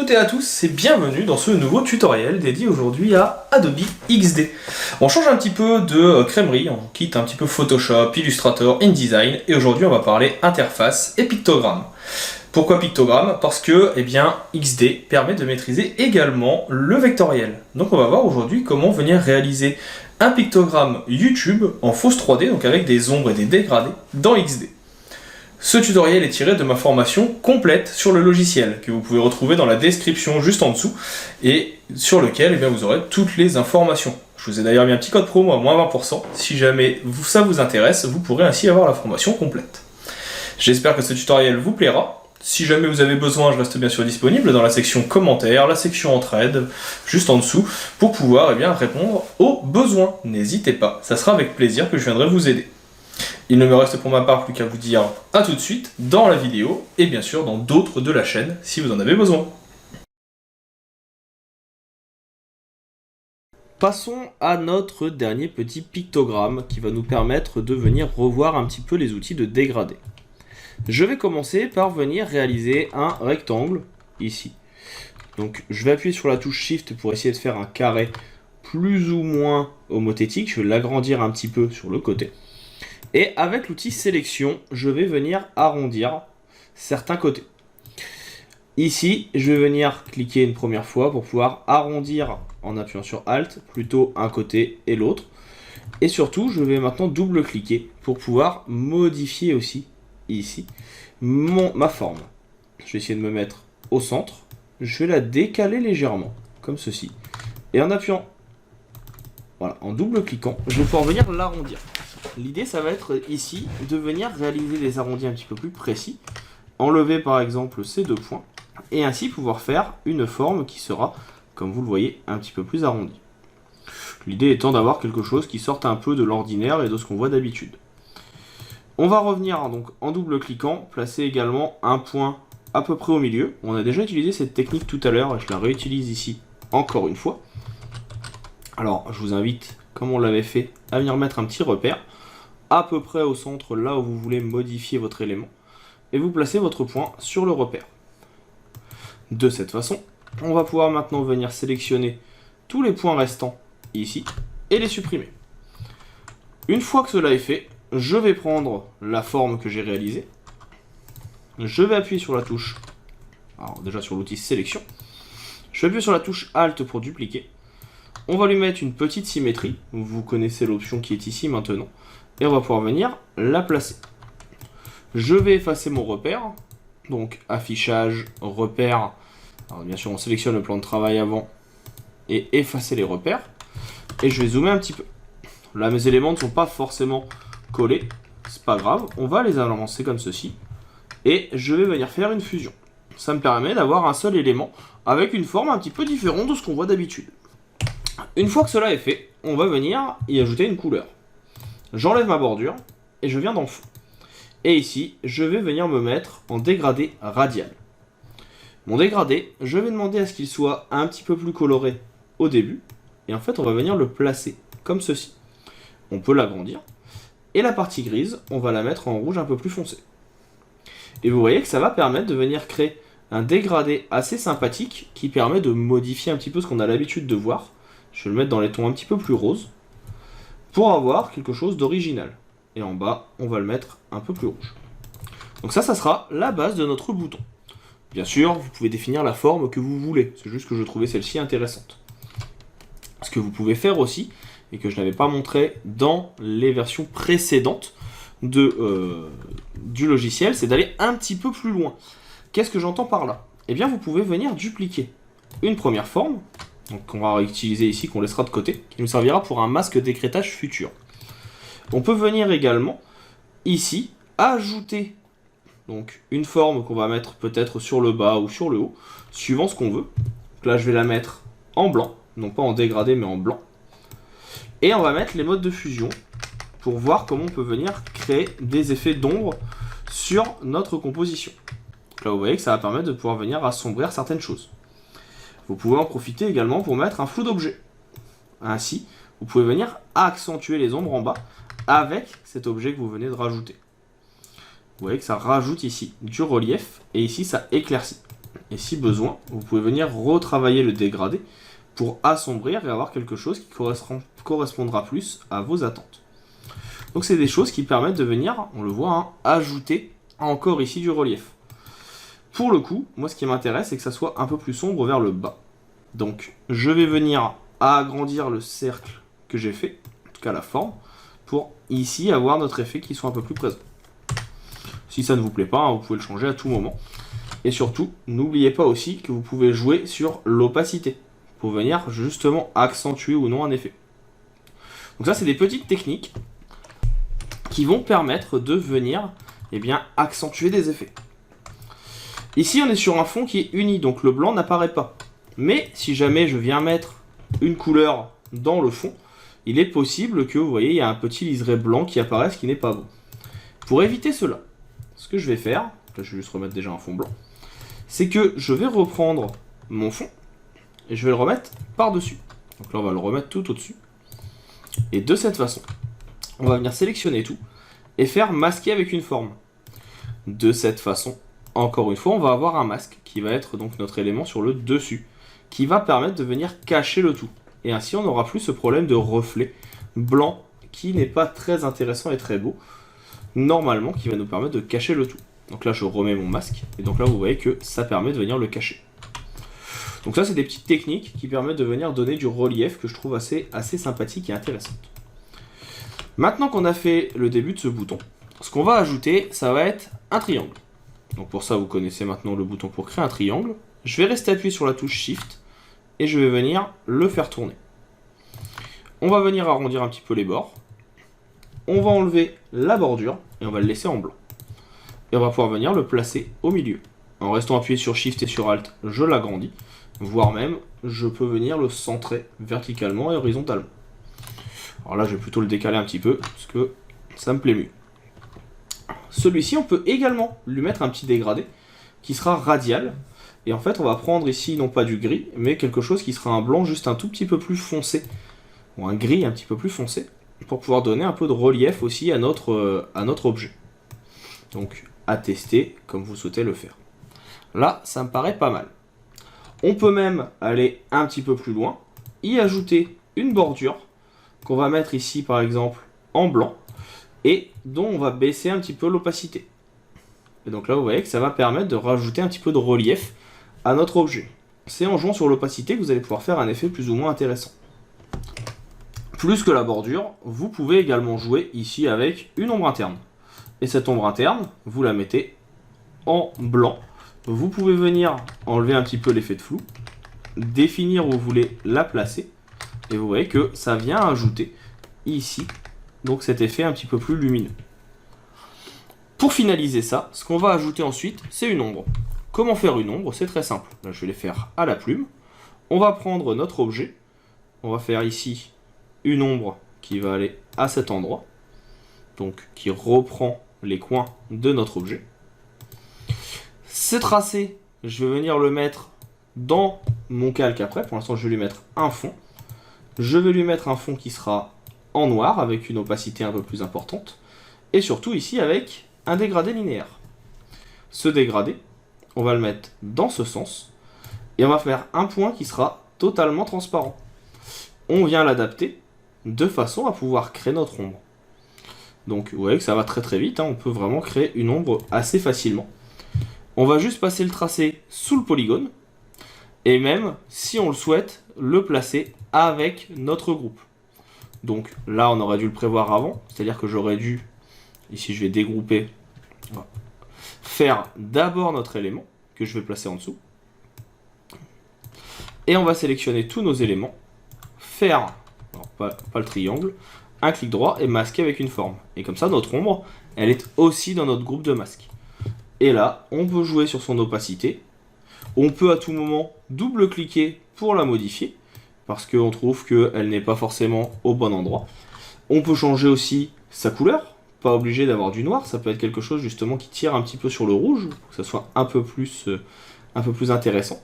toutes et à tous et bienvenue dans ce nouveau tutoriel dédié aujourd'hui à Adobe XD. On change un petit peu de crèmerie, on quitte un petit peu Photoshop, Illustrator, InDesign et aujourd'hui on va parler interface et pictogramme. Pourquoi pictogramme? Parce que XD permet de maîtriser également le vectoriel. Donc on va voir aujourd'hui comment venir réaliser un pictogramme YouTube en fausse 3D, donc avec des ombres et des dégradés dans XD. Ce tutoriel est tiré de ma formation complète sur le logiciel, que vous pouvez retrouver dans la description juste en dessous, et sur lequel vous aurez toutes les informations. Je vous ai d'ailleurs mis un petit code promo à moins 20%, si jamais ça vous intéresse, vous pourrez ainsi avoir la formation complète. J'espère que ce tutoriel vous plaira. Si jamais vous avez besoin, je reste bien sûr disponible dans la section commentaires, la section entraide, juste en dessous, pour pouvoir répondre aux besoins. N'hésitez pas, ça sera avec plaisir que je viendrai vous aider. Il ne me reste pour ma part plus qu'à vous dire à tout de suite dans la vidéo et bien sûr dans d'autres de la chaîne si vous en avez besoin. Passons à notre dernier petit pictogramme qui va nous permettre de venir revoir un petit peu les outils de dégradé. Je vais commencer par venir réaliser un rectangle ici. Donc je vais appuyer sur la touche Shift pour essayer de faire un carré plus ou moins homothétique. Je vais l'agrandir un petit peu sur le côté. Et avec l'outil sélection, je vais venir arrondir certains côtés. Ici, je vais venir cliquer une première fois pour pouvoir arrondir en appuyant sur Alt, plutôt un côté et l'autre. Et surtout, je vais maintenant double-cliquer pour pouvoir modifier aussi, ici, ma forme. Je vais essayer de me mettre au centre. Je vais la décaler légèrement, comme ceci. Et en appuyant, voilà, en double-cliquant, je vais pouvoir venir l'arrondir. L'idée, ça va être ici de venir réaliser des arrondis un petit peu plus précis, enlever par exemple ces deux points, et ainsi pouvoir faire une forme qui sera, comme vous le voyez, un petit peu plus arrondie. L'idée étant d'avoir quelque chose qui sorte un peu de l'ordinaire et de ce qu'on voit d'habitude. On va revenir donc en double-cliquant, placer également un point à peu près au milieu. On a déjà utilisé cette technique tout à l'heure, et je la réutilise ici encore une fois. Alors, je vous invite, comme on l'avait fait, à venir mettre un petit repère à peu près au centre, là où vous voulez modifier votre élément, et vous placez votre point sur le repère. De cette façon, on va pouvoir maintenant venir sélectionner tous les points restants ici, et les supprimer. Une fois que cela est fait, je vais prendre la forme que j'ai réalisée, je vais appuyer sur la touche, alors déjà sur l'outil sélection, je vais appuyer sur la touche Alt pour dupliquer, on va lui mettre une petite symétrie, vous connaissez l'option qui est ici maintenant, et on va pouvoir venir la placer. Je vais effacer mon repère, donc affichage, repère, alors bien sûr on sélectionne le plan de travail avant, et effacer les repères, et je vais zoomer un petit peu. Là mes éléments ne sont pas forcément collés, c'est pas grave, on va les avancer comme ceci, et je vais venir faire une fusion. Ça me permet d'avoir un seul élément avec une forme un petit peu différente de ce qu'on voit d'habitude. Une fois que cela est fait, on va venir y ajouter une couleur. J'enlève ma bordure et je viens dans fond. Et ici, je vais venir me mettre en dégradé radial. Mon dégradé, je vais demander à ce qu'il soit un petit peu plus coloré au début. Et en fait, on va venir le placer comme ceci. On peut l'agrandir. Et la partie grise, on va la mettre en rouge un peu plus foncé. Et vous voyez que ça va permettre de venir créer un dégradé assez sympathique qui permet de modifier un petit peu ce qu'on a l'habitude de voir. Je vais le mettre dans les tons un petit peu plus roses pour avoir quelque chose d'original. Et en bas, on va le mettre un peu plus rouge. Donc ça sera la base de notre bouton. Bien sûr, vous pouvez définir la forme que vous voulez. C'est juste que je trouvais celle-ci intéressante. Ce que vous pouvez faire aussi, et que je n'avais pas montré dans les versions précédentes du logiciel, c'est d'aller un petit peu plus loin. Qu'est-ce que j'entends par là? Eh bien, vous pouvez venir dupliquer une première forme, donc qu'on va utiliser ici, qu'on laissera de côté, qui nous servira pour un masque d'écrêtage futur. On peut venir également, ici, ajouter donc, une forme qu'on va mettre peut-être sur le bas ou sur le haut, suivant ce qu'on veut. Donc là, je vais la mettre en blanc, non pas en dégradé, mais en blanc. Et on va mettre les modes de fusion pour voir comment on peut venir créer des effets d'ombre sur notre composition. Donc là, vous voyez que ça va permettre de pouvoir venir assombrir certaines choses. Vous pouvez en profiter également pour mettre un flou d'objet. Ainsi, vous pouvez venir accentuer les ombres en bas avec cet objet que vous venez de rajouter. Vous voyez que ça rajoute ici du relief et ici ça éclaircit. Et si besoin, vous pouvez venir retravailler le dégradé pour assombrir et avoir quelque chose qui correspondra plus à vos attentes. Donc c'est des choses qui permettent de venir, on le voit, hein, ajouter encore ici du relief. Pour le coup, moi ce qui m'intéresse, c'est que ça soit un peu plus sombre vers le bas. Donc je vais venir agrandir le cercle que j'ai fait, en tout cas la forme, pour ici avoir notre effet qui soit un peu plus présent. Si ça ne vous plaît pas, hein, vous pouvez le changer à tout moment. Et surtout, n'oubliez pas aussi que vous pouvez jouer sur l'opacité pour venir justement accentuer ou non un effet. Donc ça, c'est des petites techniques qui vont permettre de venir accentuer des effets. Ici, on est sur un fond qui est uni, donc le blanc n'apparaît pas. Mais si jamais je viens mettre une couleur dans le fond, il est possible que, vous voyez, il y a un petit liseré blanc qui apparaît, ce qui n'est pas bon. Pour éviter cela, ce que je vais faire, là je vais juste remettre déjà un fond blanc, c'est que je vais reprendre mon fond et je vais le remettre par-dessus. Donc là, on va le remettre tout au-dessus. Et de cette façon, on va venir sélectionner tout et faire masquer avec une forme. De cette façon, encore une fois, on va avoir un masque qui va être donc notre élément sur le dessus, qui va permettre de venir cacher le tout. Et ainsi, on n'aura plus ce problème de reflet blanc qui n'est pas très intéressant et très beau, normalement, qui va nous permettre de cacher le tout. Donc là, je remets mon masque, et donc là, vous voyez que ça permet de venir le cacher. Donc ça, c'est des petites techniques qui permettent de venir donner du relief que je trouve assez sympathique et intéressante. Maintenant qu'on a fait le début de ce bouton, ce qu'on va ajouter, ça va être un triangle. Donc pour ça, vous connaissez maintenant le bouton pour créer un triangle. Je vais rester appuyé sur la touche Shift, et je vais venir le faire tourner. On va venir arrondir un petit peu les bords. On va enlever la bordure, et on va le laisser en blanc. Et on va pouvoir venir le placer au milieu. En restant appuyé sur Shift et sur Alt, je l'agrandis, voire même, je peux venir le centrer verticalement et horizontalement. Alors là, je vais plutôt le décaler un petit peu, parce que ça me plaît mieux. Celui-ci, on peut également lui mettre un petit dégradé, qui sera radial. Et en fait, on va prendre ici, non pas du gris, mais quelque chose qui sera un blanc juste un tout petit peu plus foncé, ou un gris un petit peu plus foncé, pour pouvoir donner un peu de relief aussi à notre objet. Donc, à tester comme vous souhaitez le faire. Là, ça me paraît pas mal. On peut même aller un petit peu plus loin, y ajouter une bordure qu'on va mettre ici par exemple en blanc et dont on va baisser un petit peu l'opacité. Et donc là, vous voyez que ça va permettre de rajouter un petit peu de relief à notre objet. C'est en jouant sur l'opacité que vous allez pouvoir faire un effet plus ou moins intéressant. Plus que la bordure, vous pouvez également jouer ici avec une ombre interne. Et cette ombre interne, vous la mettez en blanc. Vous pouvez venir enlever un petit peu l'effet de flou, définir où vous voulez la placer, et vous voyez que ça vient ajouter ici donc cet effet un petit peu plus lumineux. Pour finaliser ça, ce qu'on va ajouter ensuite, c'est une ombre. Comment faire une ombre? C'est très simple. Là, je vais les faire à la plume. On va prendre notre objet, on va faire ici une ombre qui va aller à cet endroit, donc qui reprend les coins de notre objet. Ce tracé, je vais venir le mettre dans mon calque après. Pour l'instant, je vais lui mettre un fond. Je vais lui mettre un fond qui sera en noir avec une opacité un peu plus importante. Et surtout ici avec un dégradé linéaire. Ce dégradé, on va le mettre dans ce sens. Et on va faire un point qui sera totalement transparent. On vient l'adapter de façon à pouvoir créer notre ombre. Donc vous voyez que ça va très très vite. On peut vraiment créer une ombre assez facilement. On va juste passer le tracé sous le polygone. Et même, si on le souhaite, le placer avec notre groupe. Donc là, on aurait dû le prévoir avant. C'est-à-dire que j'aurais dû, ici je vais dégrouper, faire d'abord notre élément, que je vais placer en dessous. Et on va sélectionner tous nos éléments. Faire, alors pas le triangle, un clic droit et masquer avec une forme. Et comme ça, notre ombre, elle est aussi dans notre groupe de masques. Et là, on peut jouer sur son opacité. On peut à tout moment double-cliquer pour la modifier, parce qu'on trouve qu'elle n'est pas forcément au bon endroit. On peut changer aussi sa couleur, pas obligé d'avoir du noir, ça peut être quelque chose justement qui tire un petit peu sur le rouge, pour que ça soit un peu plus intéressant.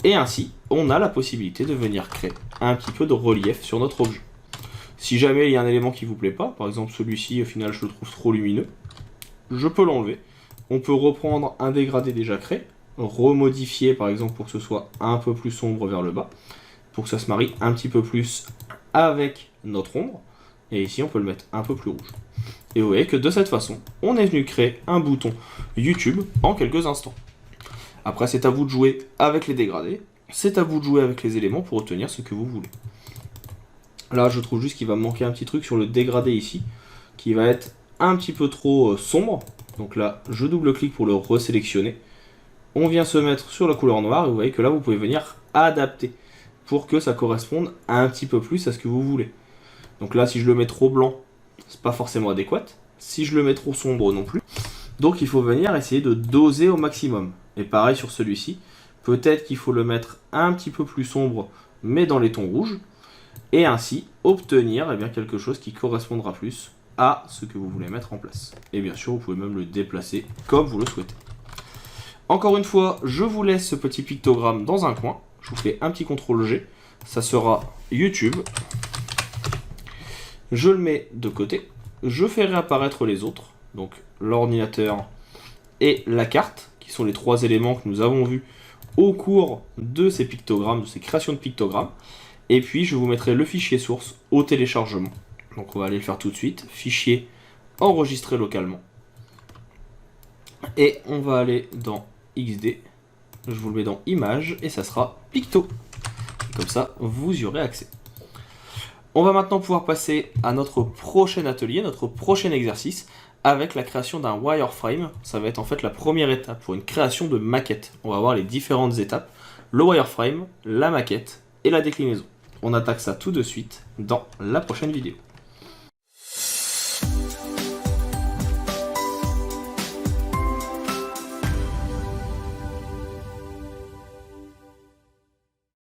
Et ainsi, on a la possibilité de venir créer un petit peu de relief sur notre objet. Si jamais il y a un élément qui ne vous plaît pas, par exemple celui-ci, au final je le trouve trop lumineux, je peux l'enlever. On peut reprendre un dégradé déjà créé, remodifier par exemple pour que ce soit un peu plus sombre vers le bas, pour que ça se marie un petit peu plus avec notre ombre. Et ici on peut le mettre un peu plus rouge. Et vous voyez que de cette façon, on est venu créer un bouton YouTube en quelques instants. Après c'est à vous de jouer avec les dégradés, c'est à vous de jouer avec les éléments pour obtenir ce que vous voulez. Là je trouve juste qu'il va me manquer un petit truc sur le dégradé ici, qui va être un petit peu trop sombre. Donc là je double-clique pour le resélectionner. On vient se mettre sur la couleur noire et vous voyez que là vous pouvez venir adapter pour que ça corresponde un petit peu plus à ce que vous voulez. Donc là si je le mets trop blanc, c'est pas forcément adéquat. Si je le mets trop sombre non plus. Donc il faut venir essayer de doser au maximum. Et pareil sur celui-ci, peut-être qu'il faut le mettre un petit peu plus sombre mais dans les tons rouges. Et ainsi obtenir quelque chose qui correspondra plus à ce que vous voulez mettre en place. Et bien sûr vous pouvez même le déplacer comme vous le souhaitez. Encore une fois, je vous laisse ce petit pictogramme dans un coin. Je vous fais un petit CTRL G. Ça sera YouTube. Je le mets de côté. Je fais réapparaître les autres. Donc l'ordinateur et la carte, qui sont les trois éléments que nous avons vus au cours de ces pictogrammes, de ces créations de pictogrammes. Et puis je vous mettrai le fichier source au téléchargement. Donc on va aller le faire tout de suite. Fichier enregistré localement. Et on va aller dans XD, je vous le mets dans Images et ça sera Picto. Et comme ça, vous y aurez accès. On va maintenant pouvoir passer à notre prochain atelier, notre prochain exercice, avec la création d'un wireframe. Ça va être en fait la première étape pour une création de maquette. On va voir les différentes étapes, le wireframe, la maquette et la déclinaison. On attaque ça tout de suite dans la prochaine vidéo.